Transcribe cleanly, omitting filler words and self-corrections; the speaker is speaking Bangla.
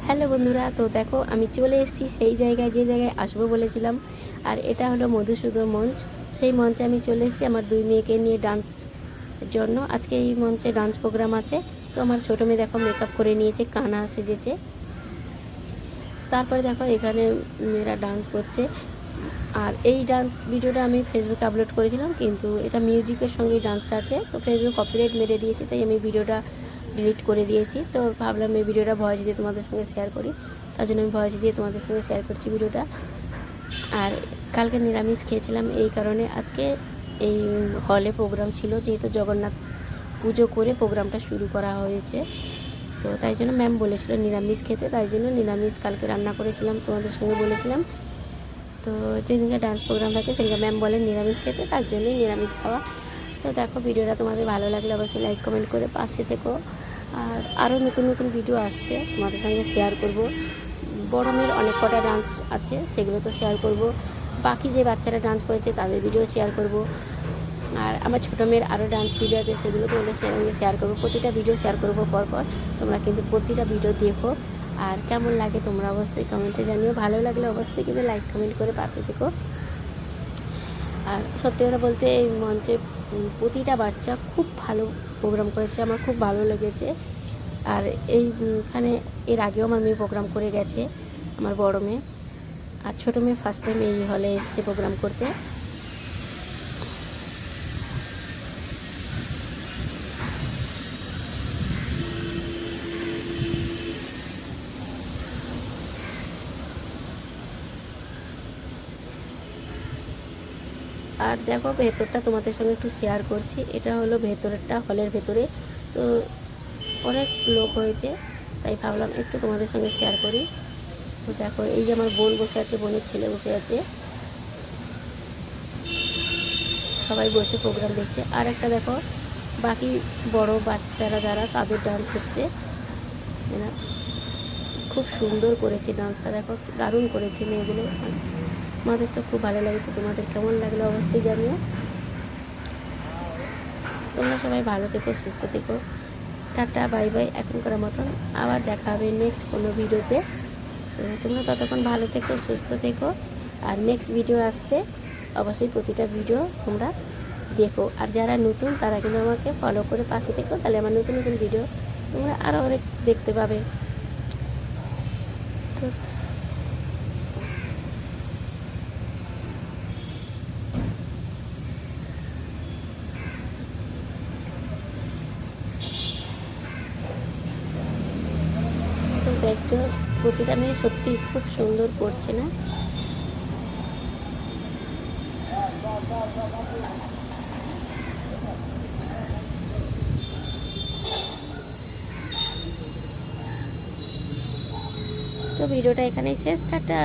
হ্যালো বন্ধুরা, তো দেখো আমি চলে এসেছি সেই জায়গায় যে জায়গায় আসবো বলেছিলাম। আর এটা হলো মধুসূদন মঞ্চ। সেই মঞ্চে আমি চলে এসেছি আমার দুই মেয়েকে নিয়ে ডান্স জন্য। আজকে এই মঞ্চে ডান্স প্রোগ্রাম আছে। তো আমার ছোটো মেয়ে দেখো মেকআপ করে নিয়েছে, কানা সেজেছে। তারপরে দেখো এখানে মেয়েরা ডান্স করছে। আর এই ডান্স ভিডিওটা আমি ফেসবুকে আপলোড করেছিলাম, কিন্তু এটা মিউজিকের সঙ্গে ডান্সটা আছে, তো ফেসবুক কপিরাইট মেরে দিয়েছে, তাই আমি ভিডিওটা ডিলিট করে দিয়েছি। তো ভাবলাম এই ভিডিওটা ভয়েস দিয়ে তোমাদের সঙ্গে শেয়ার করি, তার জন্য আমি ভয়েস দিয়ে তোমাদের সঙ্গে শেয়ার করছি ভিডিওটা। আর কালকে নিরামিষ খেয়েছিলাম, এই কারণে আজকে এই হলে প্রোগ্রাম ছিল, যেহেতু জগন্নাথ পুজো করে প্রোগ্রামটা শুরু করা হয়েছে। তো তাই জন্য ম্যাম বলেছিল নিরামিষ খেতে, তাই জন্য নিরামিষ কালকে রান্না করেছিলাম, তোমাদের সঙ্গে বলেছিলাম। তো যেদিনকে ডান্স প্রোগ্রাম থাকে সেদিনকে ম্যাম বলেন নিরামিষ খেতে, তার জন্যই নিরামিষ খাওয়া। তো দেখো ভিডিওটা তোমাদের ভালো লাগলে অবশ্যই লাইক কমেন্ট করে পাশে থেকো। আর আরও নতুন নতুন ভিডিও আসছে, তোমাদের সঙ্গে শেয়ার করব। বড় মেয়ের অনেক কটা ডান্স আছে, সেগুলো তো শেয়ার করব। বাকি যে বাচ্চারা ডান্স করেছে তাদের ভিডিও শেয়ার করব। আর আমার ছোটো মেয়ের আরও ডান্স ভিডিও আছে, সেগুলো তোমাদের সঙ্গে শেয়ার করব। প্রতিটা ভিডিও শেয়ার করব পরপর। তোমরা কিন্তু প্রতিটা ভিডিও দেখো, আর কেমন লাগে তোমরা অবশ্যই কমেন্টে জানিও। ভালো লাগলে অবশ্যই কিন্তু লাইক কমেন্ট করে পাশে থেকো। আর সত্যি কথা বলতে এই মঞ্চে প্রতিটা বাচ্চা খুব ভালো প্রোগ্রাম করেছে, আমার খুব ভালো লেগেছে। আর এইখানে এর আগেও আমার মেয়ে প্রোগ্রাম করে গেছে, আমার বড় মেয়ে। আর ছোটো মেয়ে ফার্স্ট টাইম এই হলে এসেছে প্রোগ্রাম করতে। আর দেখো ভেতরটা তোমাদের সঙ্গে একটু শেয়ার করছি। এটা হলো ভেতরেরটা, হলের ভেতরে। তো অনেক লোক হয়েছে, তাই ভাবলাম একটু তোমাদের সঙ্গে শেয়ার করি। তো দেখো এই যে আমার বোন বসে আছে, বোনের ছেলে বসে আছে, সবাই বসে প্রোগ্রাম দেখছে। আর একটা দেখো বাকি বড় বাচ্চারা যারা, তাদের ডান্স হচ্ছে। এরা খুব সুন্দর করেছে ডান্সটা, দেখো দারুণ করেছে মেয়েগুলো। আমাদের তো খুব ভালো লাগছে, তোমাদের কেমন লাগলো অবশ্যই জানিও। তোমরা সবাই ভালো থেকো, সুস্থ থেকো। টাটা বাই বাই, এখনকার মতন। আবার দেখা হবে নেক্সট কোনো ভিডিওতে। তো তোমরা ততক্ষণ ভালো থেকো, সুস্থ থেকো। আর নেক্সট ভিডিও আসছে, অবশ্যই প্রতিটা ভিডিও তোমরা দেখো। আর যারা নতুন তারা কিন্তু আমাকে ফলো করে পাশে থেকো, তাহলে আমার নতুন নতুন ভিডিও তোমরা আরও অনেক দেখতে পাবে। তো তো দেখছো প্রতিটা মেয়ে সত্যি খুব সুন্দর করছে না? তো ভিডিওটা এখানেই শেষ, টাটা।